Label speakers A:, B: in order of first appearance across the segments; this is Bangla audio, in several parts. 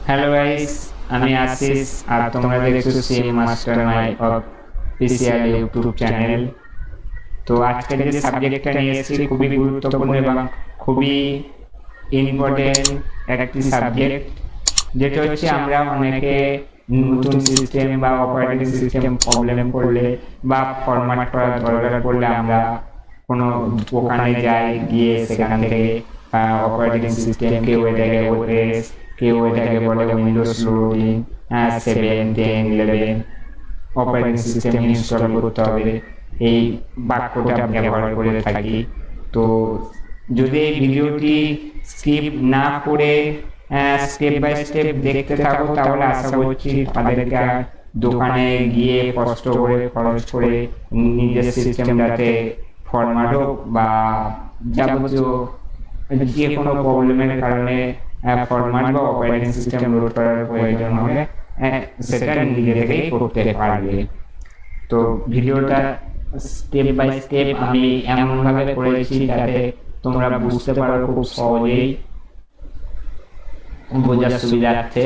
A: হ্যালো গাইস, আমি আশিস আর তোমরা দেখছো সিএম মাস্টার মাই অফিসিয়াল ইউটিউব চ্যানেল। তো আজকের যে সাবজেক্টটা নিয়ে এসেছি খুবই গুরুত্বপূর্ণ এবং খুবই ইম্পর্টেন্ট একটি সাবজেক্ট, যেটা হচ্ছে আমরা অনেকে নতুন সিস্টেম বা অপারেটিং সিস্টেম প্রবলেম করলে বা ফরম্যাট করার দরকার পড়লে আমরা কোনো ওখানে যাই, গিয়ে সেখান থেকে অপারেটিং সিস্টেম কেউ এটাকে ওএস, কেউ এটাকে বলে Windows loading, 7, 10, 11 operating system install করতে হবে, এই বাক্যটা ব্যবহার করে থাকি। তো যদি এই ভিডিওটি স্কিপ না করে স্টেপ বাই স্টেপ দেখতে থাকো, তাহলে আশা করছি তাদেরকে আর দোকানে গিয়ে কষ্ট করে খরচ করে নিজের সিস্টেমটাতে ফরম্যাট হোক বা যাবতীয় যে কোনো প্রবলেমের কারণে ফরম্যাট বা অপারেটিং সিস্টেম লোড করার প্রয়োজন হবে, সেটা নিজে থেকেই করতে পারবে। তো ভিডিওটা স্টেপ বাই স্টেপ আমি এমনভাবে করেছি যাতে তোমরা বুঝতে পারো খুব সহজেই, বোঝার সুবিধার্থে।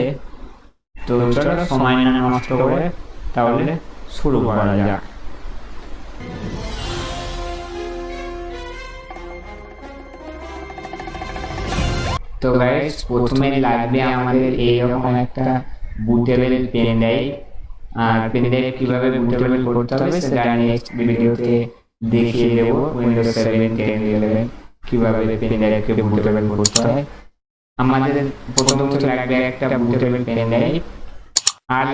A: তো চলো সময় না নষ্ট করে তাহলে শুরু করা যাক। তো গাইস, প্রথমে লাগবে আমাদের এইরকম একটা বুটেবল পেন ড্রাইভ। আর পেন ড্রাইভ কীভাবে বুটেবল করতে হবে সেটা নেক্সট ভিডিওতে দেখিয়ে দেবো। উইন্ডোজ 7, 10, 11 কীভাবে পেন ড্রাইভকে বুটেবল করতে হয়। আমাদের প্রথমত লাগবে একটা বুটেবল পেন ড্রাইভ। আর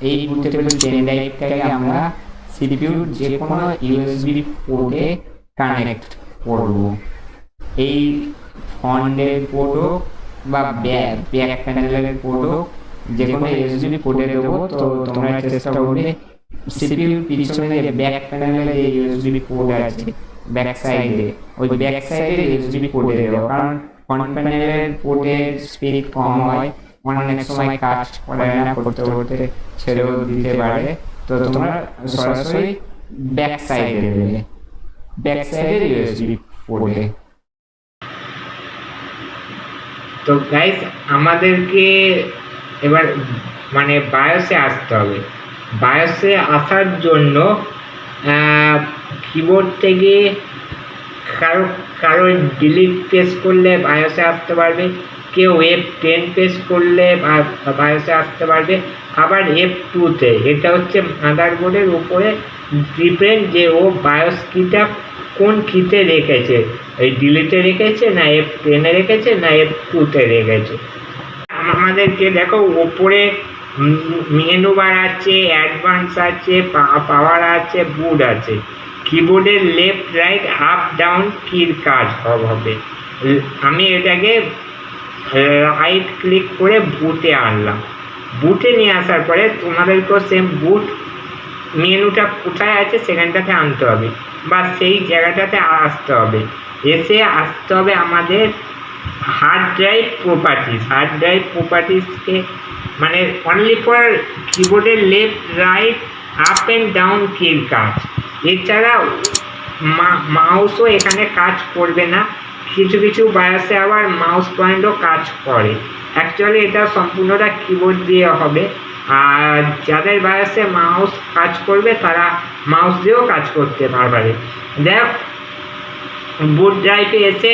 A: এই বুটেবল পেন ড্রাইভটাকে আমরা সিপিইউর যে কোনো ইউএসবি পোর্টে কানেক্ট করব। এই ফ্রন্টের পোর্ট হোক বা ব্যাক প্যানেলের পোর্ট হোক, যে কোনো ইউএসবি পোর্টে দেবো। তো তোমরা চেষ্টা করবে সিপিইউর পিছনে যে ব্যাক প্যানেলের যে ইউএসবি পোর্ট আছে ব্যাক সাইডে, ওই ব্যাক সাইডে ইউএসবি পোর্টে দেবো। কারণ ফ্রন্ট প্যানেলের পোর্টের স্পিড কম হয়, অনেক সময় কাজ করে না, করতে করতে ছেড়েও দিতে পারে। তো তোমরা সরাসরি ব্যাক সাইডে দেবে, ব্যাক সাইডের ইউএসবি পোর্টে।
B: তো গাইস, আমাদেরকে এবার মানে বায়োসে আসতে হবে। বায়োসে আসার জন্য কিবোর্ড থেকে কারো ডিলিট প্রেস করলে বায়োসে আসতে পারবে, কেউ F10 প্রেস করলে বায়োসে আসতে পারবে, আবার F2-তে। এটা হচ্ছে মাদারবোর্ডের উপরে ডিপেন্ড যে ও বায়োস কিটা কোন কিতে রেখেছে, এই ডিলিটে রেখেছে না F10-এ রেখেছে না F2-তে রেখেছে। আমাদেরকে দেখো ওপরে মেনু বার আছে, অ্যাডভান্স আছে, পাওয়ার আছে, বুট আছে। কিবোর্ডের লেফট রাইট আপ ডাউন কির কাজ হবে। আমি এটাকে রাইট ক্লিক করে বুটে আনলাম। বুটে নিয়ে আসার পরে তোমাদেরকেও সেম বুট মেনুটা কোথায় আছে সেখানটাতে আনতে হবে বা সেই জায়গাটাতে আসতে হবে। আসতে হবে আমাদের hard drive properties. Hard drive প্রপার্টিসকে মানে অনলি ফর কিবোর্ডের left right up and down কির কাজ, এছাড়া মাউসও এখানে কাজ করবে না। কিছু কিছু বায়োসে আবার মাউস পয়েন্টও কাজ করে। অ্যাকচুয়ালি এটা সম্পূর্ণটা কিবোর্ড দিয়ে হবে। আর যাদের বায়োসে মাউস কাজ করবে তারা মাউস দিয়েও কাজ করতে পারবে। দেখ, বুট ড্রাইভে এসে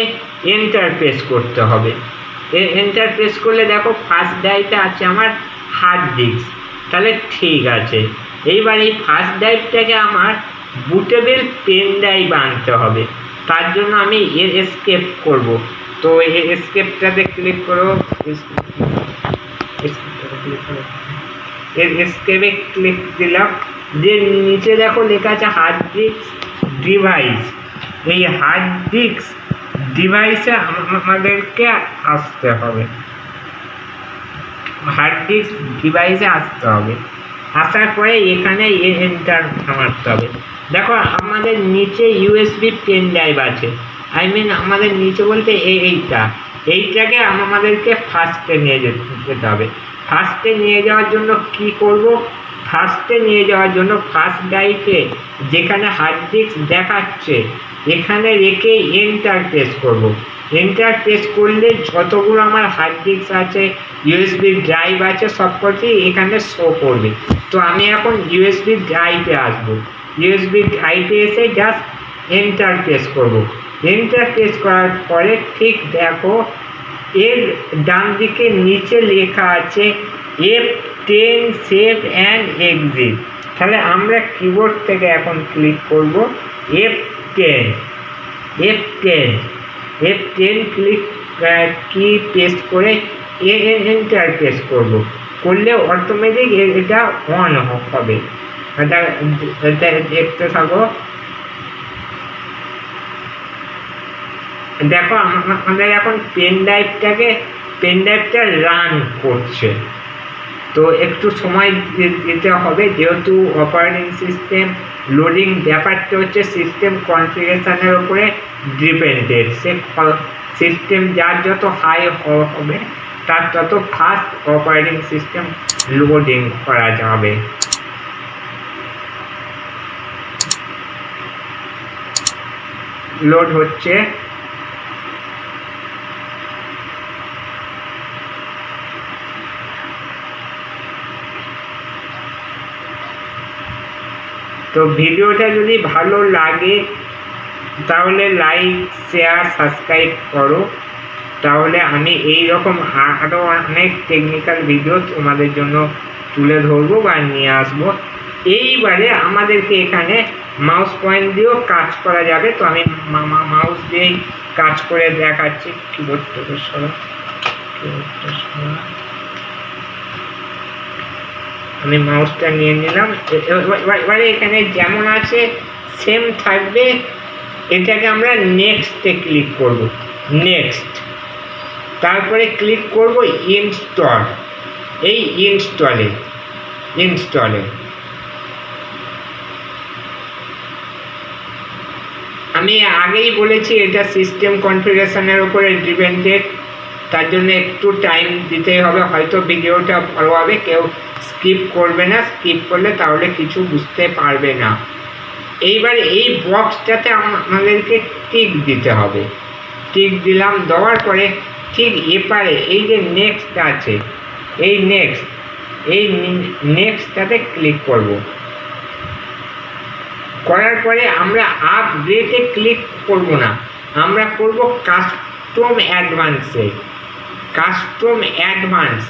B: এন্টার প্রেস করতে হবে। এন্টার প্রেস করলে দেখো ফার্স্ট ড্রাইভে আছে আমার হার্ড ডিস্ক, তাহলে ঠিক আছে। এইবার এই ফার্স্ট ড্রাইভটাকে আমার বুটেবল পেন ড্রাইভ আনতে হবে। তার জন্য আমি এসকেপ করব। তো এসকেপটাতে ক্লিক করো, এসকেপে ক্লিক দিলাম। যে নিচে দেখো লেখা আছে হার্ড ডিস্ক ডিভাইস। এই হার্ড ডিস্ক ডিভাইসে আমাদেরকে আসতে হবে, হার্ড ডিস্ক ডিভাইসে আসতে হবে। আসার পরে এখানে এন্টার মারতে হবে। দেখো আমাদের নিচে ইউএসবি পেন ড্রাইভ আছে, আমাদের নিচে বলতে এইটাকে আমাদেরকে ফার্স্টে নিয়ে যেতে হবে। ফার্স্টে নিয়ে যাওয়ার জন্য কি করব? ফার্স্টে নিয়ে যাওয়ার জন্য ফার্স্ট ড্রাইভে যেখানে হার্ড ডিস্ক দেখাচ্ছে এখানে রেখে এন্টার প্রেস করব। এন্টার প্রেস করলে যতগুলো আমার হার্ড ডিস্ক আছে, ইউএসবি ড্রাইভ আছে, সবকটি এখানে শো করবে। তো আমি এখন ইউএসবি ড্রাইভে আসবো। ইউএসবি ড্রাইভে এসে জাস্ট এন্টার প্রেস করবো। এন্টার প্রেস করার পরে ঠিক দেখো এর ডান দিকে নিচে লেখা আছে F10 সেভ অ্যান্ড এক্সিট। তাহলে আমরা কিবোর্ড থেকে এখন ক্লিক করব F10 ক্লিক কি পেস্ট করে এন্টার প্রেস করব, করলে অটোমেটিক এটা অন হবে। এটা দেখতে থাকো। দেখো আমাদের এখন পেন ড্রাইভটা রান করছে। তো একটু সময় দিতে হবে, যেহেতু অপারেটিং সিস্টেম লোডিং ব্যাপারটা হচ্ছে সিস্টেম কনফিগারেশনের উপরে ডিপেন্ডেন্ট। সে সিস্টেম যার যত হাই হবে তার তত ফাস্ট অপারেটিং সিস্টেম লোডিং করা যাবে। লোড হচ্ছে। তো ভিডিওটা যদি ভালো লাগে তাহলে লাইক, শেয়ার, সাবস্ক্রাইব করো। তাহলে আমি এই রকম আরও অনেক টেকনিক্যাল ভিডিও তোমাদের জন্য তুলে ধরবো বা নিয়ে আসবো। এইবারে আমাদেরকে এখানে মাউস পয়েন্ট দিয়েও কাজ করা যাবে। তো আমি মাউস দিয়েই কাজ করে দেখাচ্ছি। কিবোর্ডটাকে সরা, আমি মাউসটা নিয়ে নিলাম। এবারে এখানে যেমন আছে সেম থাকবে। এটাকে আমরা নেক্সটে ক্লিক করব, নেক্সট। তারপরে ক্লিক করব ইনস্টল। এই ইনস্টলে আমি আগেই বলেছি এটা সিস্টেম কনফিগারেশনের উপরে ডিপেন্ডেন্ট, তার জন্য একটু টাইম দিতেই হবে। হয়তো ভিডিওটা ভালোভাবে কেউ স্কিপ করবে না, স্কিপ করলে তাহলে কিছু বুঝতে পারবে না। এইবার এই বক্সটাতে আমাদেরকে টিক দিতে হবে। টিক দিলাম, দেওয়ার পরে ঠিক এপারে এই যে নেক্সট আছে, এই নেক্সটটাতে ক্লিক করব। করার পরে আমরা আপডেটে ক্লিক করব না, আমরা করব কাস্টম অ্যাডভান্স।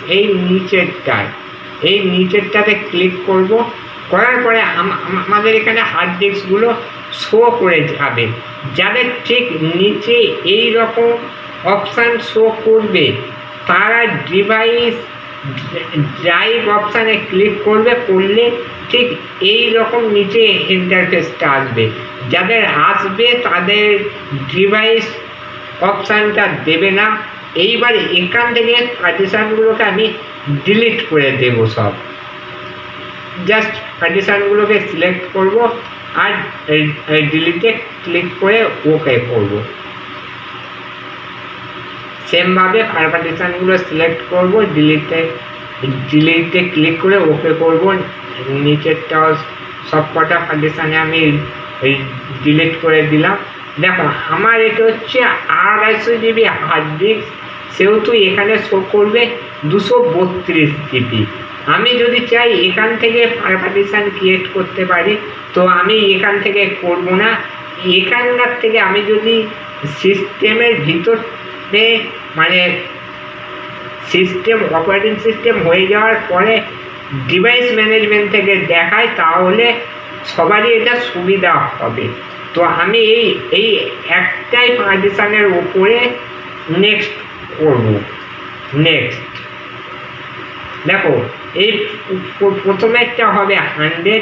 B: এই নিচেরটাতে ক্লিক করব। করার পরে আমাদের এখানে হার্ড ডিস্কগুলো শো করে যাবে। যাদের ঠিক নিচে এই রকম অপশান শো করবে তারা ডিভাইস ড্রাইভ অপশানে ক্লিক করলে ঠিক এই রকম নিচে ইন্টারফেসটা আসবে। যাদের আসবে তাদের ডিভাইস অপশানটা দেবে না। এইবার এখান থেকে পার্টিশনগুলোকে আমি ডিলিট করে দেব সব। জাস্ট পার্টিশনগুলোকে সিলেক্ট করব আর ডিলিটে ক্লিক করে ওকে করব। সেমভাবে পার্টিশনগুলো সিলেক্ট করব, ডিলিটে ক্লিক করে ওকে করব। নিচেরটাও সব কটা পার্টিশনে আমি ডিলিট করে দিলাম। দেখো আমার এটা হচ্ছে 250 জিবি হার্ড ডিস্ক, সেহেতু এখানে শো করবে 232 জিবি। আমি যদি চাই এখান থেকে পার্টিশন ক্রিয়েট করতে পারি, তো আমি এখান থেকে করব না। এখানকার থেকে আমি যদি সিস্টেমের ভিতরে মানে অপারেটিং সিস্টেম হয়ে যাওয়ার পরে ডিভাইস ম্যানেজমেন্ট থেকে দেখাই, তাহলে সবারই এটা সুবিধা হবে। তো আমি এই একটাই পার্টিশনের উপরে নেক্সট করব। নেক্সট দেখো এই প্রথমেরটা হবে 100,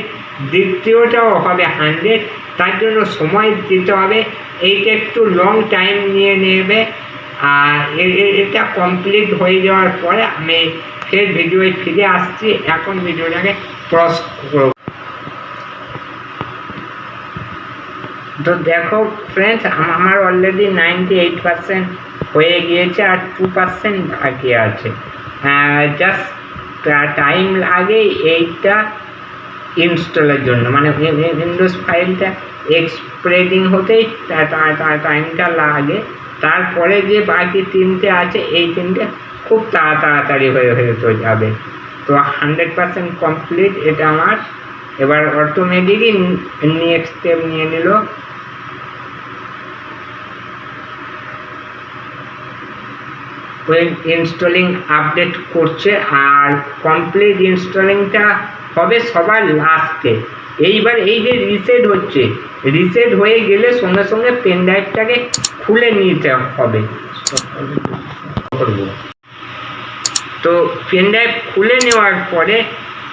B: দ্বিতীয়টাও হবে 100। তার জন্য সময় দিতে হবে, এইটা একটু লং টাইম নিয়ে নেবে। আর এটা কমপ্লিট হয়ে যাওয়ার পরে আমি ফের ভিডিওয় ফিরে আসছি। এখন ভিডিওটাকে পজ করব। তো দেখো ফ্রেন্ডস, আমার অলরেডি 98% হয়ে গিয়েছে আর 2% বাকি আছে। জাস্ট টাইম লাগে এইটা ইনস্টলের জন্য, মানে উইন্ডোজ ফাইলটা এক্সপ্রেডিং হতেই টাইমটা লাগে। তারপরে যে বাকি তিনটে আছে এই তিনটে খুব তাড়াতাড়ি হয়ে তো যাবে। তো 100% কমপ্লিট এটা আমার। এবার অটোমেটিকই নেক্সট স্টেপ নিয়ে নিল। ইনস্টলিং আপডেট করছে আর কমপ্লিট ইনস্টলিংটা হবে সবার লাস্টে। এইবার এই যে রিসেট হচ্ছে, রিসেট হয়ে গেলে সঙ্গে সঙ্গে পেন ড্রাইভটাকে খুলে নিতে হবে। তো পেন ড্রাইভ খুলে নেওয়ার পরে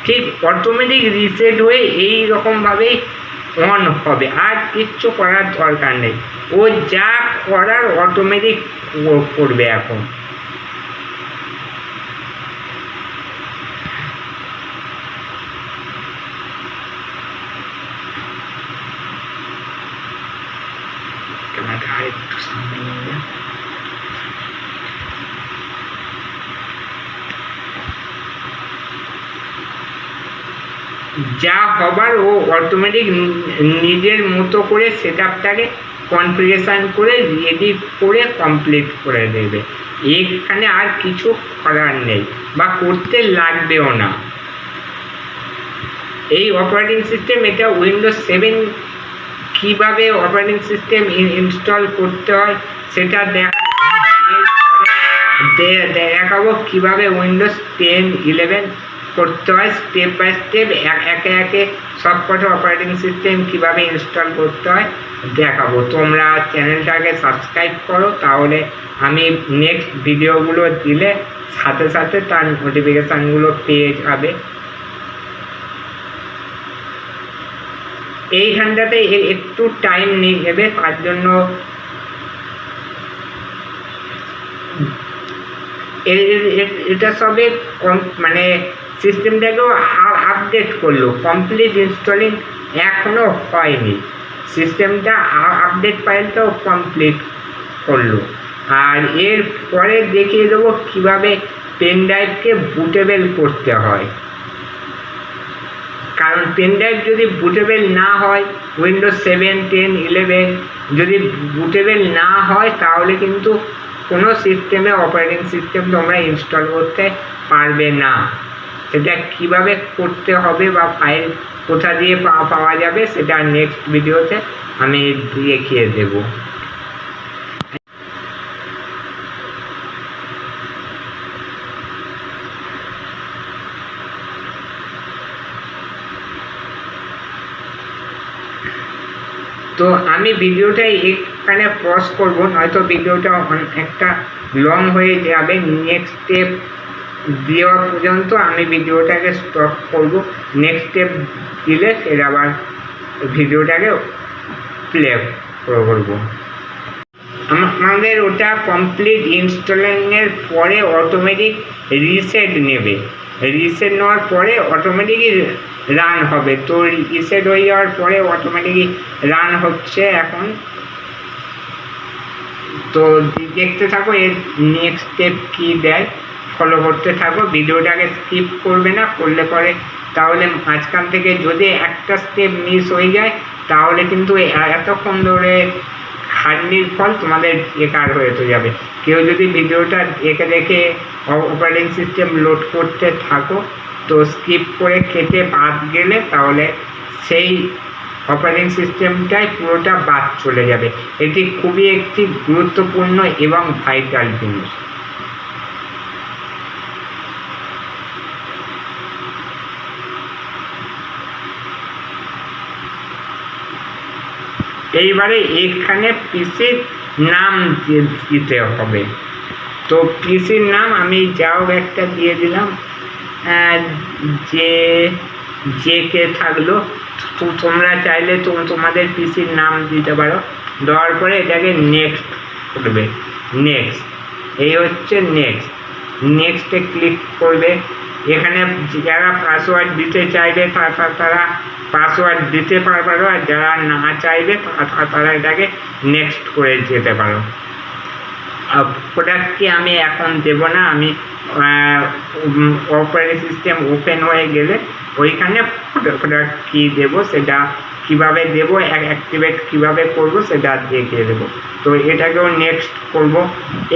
B: ঠিক অটোমেটিক রিসেট হয়ে এই রকমভাবেই অন হবে, আর কিচ্ছু করার দরকার নেই। ও যা করার অটোমেটিক করবে এখন। যা হবার ও অটোমেটিক নিজের মতো করে সেটআপটাকে কনফিগারেশন করে রেডি করে কমপ্লিট করে দেবে। এখানে আর কিছু করার নেই বা করতে লাগবেও না। এই অপারেটিং সিস্টেম, এটা উইন্ডোজ 7 কিভাবে অপারেটিং সিস্টেম ইনস্টল করতে হয় সেটা দেখাবো, কিভাবে উইন্ডোজ 10, 11 করতে হয় স্টেপ বাই স্টেপ, একে একে সবকটা অপারেটিং সিস্টেম কিভাবে ইনস্টল করতে হয় দেখাবো। তোমরা চ্যানেলটাকে সাবস্ক্রাইব করো, তাহলে আমি নেক্সট ভিডিওগুলো দিলে সাথে সাথে তার নোটিফিকেশানগুলো পেয়ে যাবে। এইখানটাতে একটু টাইম নেবে, তার জন্য এটা সবে মানে সিস্টেমটাকেও আপডেট করলো, কমপ্লিট ইনস্টলিং এখনো হয়নি। সিস্টেমটা আপডেট ফাইলটাও কমপ্লিট করলো। আর এর পরে দেখিয়ে দেবো কীভাবে পেন ড্রাইভকে বুটেবল করতে হয়। কারণ পেন ড্রাইভ যদি বুটেবল না হয়, উইন্ডোজ 7, 10, 11 যদি বুটেবল না হয় তাহলে কিন্তু কোনো সিস্টেমে অপারেটিং সিস্টেম তোমরা ইনস্টল করতে পারবে না। সেটা কিভাবে করতে হবে বা ফাইল কোথা দিয়ে পাওয়া যাবে সেটা নেক্সট ভিডিওতে আমি দেখিয়ে দেব। তো আমি ভিডিওটা এখানে পজ করব, নয়তো ভিডিওটা একটা লং হয়ে যাবে। নেক্সট স্টেপ দেওয়া পর্যন্ত আমি ভিডিওটাকে স্টপ করব। নেক্সট স্টেপ দিলে সেটা আবার ভিডিওটাকে প্লে করব। আমাদের ওটা কমপ্লিট ইনস্টলিংয়ের পরে অটোমেটিক রিসেট নেবে। রিসেট নেওয়ার পরে অটোমেটিকই রান হবে। তো রিসেট হয়ে যাওয়ার পরে অটোমেটিকই রান হচ্ছে এখন। তো দেখতে থাকো এর নেক্সট স্টেপ কী দেয়, ফলো করতে থাকো, ভিডিওটাকে স্কিপ করবে না। করলে পরে তাহলে মাঝখান থেকে যদি একটা স্টেপ মিস হয়ে যায় তাহলে কিন্তু এতক্ষণ ধরে খাটনির ফল তোমাদের বেকার হয়ে তো যাবে। কেউ যদি ভিডিওটা দেখে অপারেটিং সিস্টেম লোড করতে থাকো তো স্কিপ করে কেটে বাদ গেলে তাহলে সেই অপারেটিং সিস্টেমটাই পুরোটা বাদ চলে যাবে। এটি খুবই একটি গুরুত্বপূর্ণ এবং ভাইটাল জিনিস। এইবারে এখানে পিসির নাম দিতে হবে। তো পিসির নাম আমি যাও একটা দিয়ে দিলাম, যে কে থাকলো। তো তোমরা চাইলে তোমাদের পিসির নাম দিতে পারো। দেওয়ার পরে এটাকে নেক্সট করবে। নেক্সট, এই হচ্ছে নেক্সট। নেক্সটে ক্লিক করবে। এখানে যারা পাসওয়ার্ড দিতে চাইবে তারা পাসওয়ার্ড দিতে পারো, আর যারা না চাইবে তারা এটাকে নেক্সট করে যেতে পারো। প্রোডাক্টটি আমি এখন দেব না, আমি অপারেটিং সিস্টেম ওপেন হয়ে গেলে ওইখানে প্রোডাক্ট কী দেবো সেটা কিভাবে দেবো, অ্যাক্টিভেট কিভাবে করব সেটা দেখিয়ে দেবো। তো এটাকেও নেক্সট করব।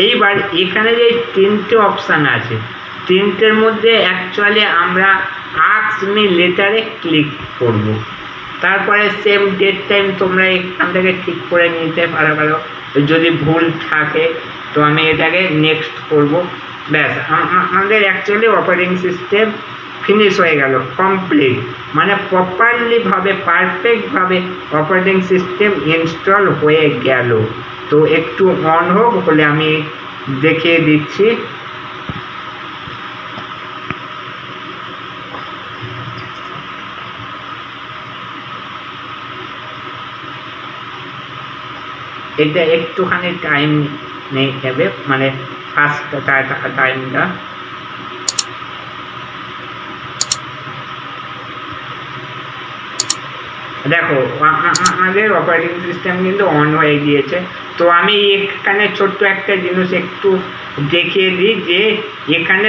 B: এইবার এখানে যে তিনটে অপশান আছে, তিনটের মধ্যে অ্যাকচুয়ালি আমরা আস্ক মি লেটারে ক্লিক করব। তারপরে সেম ডেট টাইম তোমরা এখান থেকে ঠিক করে নিতে পারো, যদি ভুল থাকে তো আমি এটাকে নেক্সট করব। ব্যাস, আমাদের অ্যাকচুয়ালি অপারেটিং সিস্টেম ফিনিশ হয়ে গেল, কমপ্লিট, মানে প্রপারলি ভাবে পারফেক্টভাবে অপারেটিং সিস্টেম ইনস্টল হয়ে গেল। তো একটু অন হোক, হলে আমি দেখিয়ে দিচ্ছি। এটা একটুখানি টাইম নেবে, মানে ফার্স্ট টাইমটা। দেখো আমাদের অপারেটিং সিস্টেম কিন্তু অন হয়ে গিয়েছে। তো আমি এখানে ছোট্ট একটা জিনিস একটু দেখিয়ে দিই, যে এখানে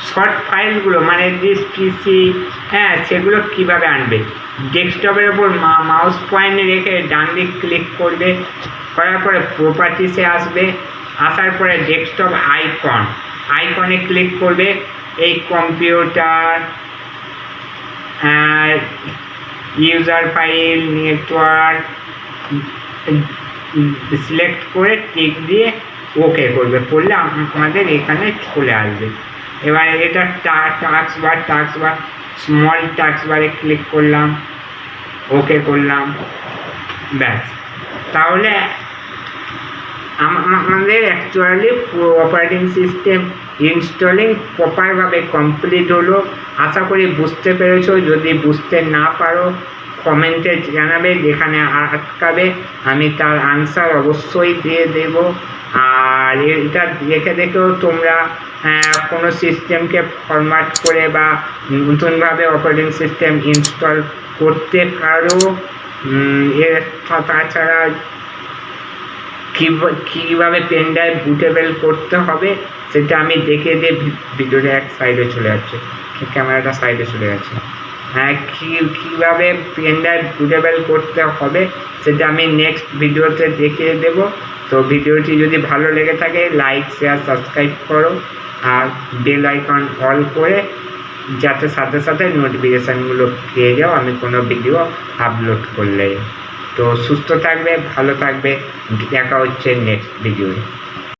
B: শর্ট ফাইলগুলো মানে যে পিসি, হ্যাঁ, সেগুলো কিভাবে আনবে। ডেস্কটপের ওপর মাউস পয়েন্ট রেখে ডান দিক ক্লিক করবে, করার পরে প্রপার্টিসে আসবে, আসার পরে ডেস্কটপ আইকনে ক্লিক করবে, এই computer, user file, network select করে টিক দিয়ে ওকে করবে, করলে আমাদের এখানে চলে আসবে। এবার এটা টাস্ক বার স্মল টাস্ক বারে ক্লিক করলাম, ওকে করলাম, ব্যাস। তাহলে আমাদের অ্যাকচুয়ালি অপারেটিং সিস্টেম ইনস্টলিং প্রপারভাবে কমপ্লিট হলো। আশা করি বুঝতে পেরেছো। যদি বুঝতে না পারো কমেন্টে জানাবে, যেখানে আটকাবে আমি তার আনসার অবশ্যই দিয়ে দেব। আর এটা দেখেও তোমরা কোনো সিস্টেমকে ফরম্যাট করে বা নতুনভাবে অপারেটিং সিস্টেম ইনস্টল করতে পারো। তাছাড়া কীভাবে পেন ড্রাইভ বুটেবল করতে হবে সেটা আমি দেখিয়ে দিয়ে ভিডিওটা এক সাইডে চলে যাচ্ছে, ক্যামেরাটা সাইডে চলে যাচ্ছে। হ্যাঁ, কীভাবে পেন ড্রাইভ বুটেবল করতে হবে সেটা আমি নেক্সট ভিডিওতে দেখিয়ে দেব। তো ভিডিওটি যদি ভালো লেগে থাকে লাইক, শেয়ার, সাবস্ক্রাইব করো, আর বেল আইকন অল করে যাতে সাথে সাথে নোটিফিকেশানগুলো পেয়ে যাও আমি কোনো ভিডিও আপলোড করলে। তো সুস্থ থাকবে, ভালো থাকবে, দেখা হচ্ছে নেক্সট ভিডিওতে।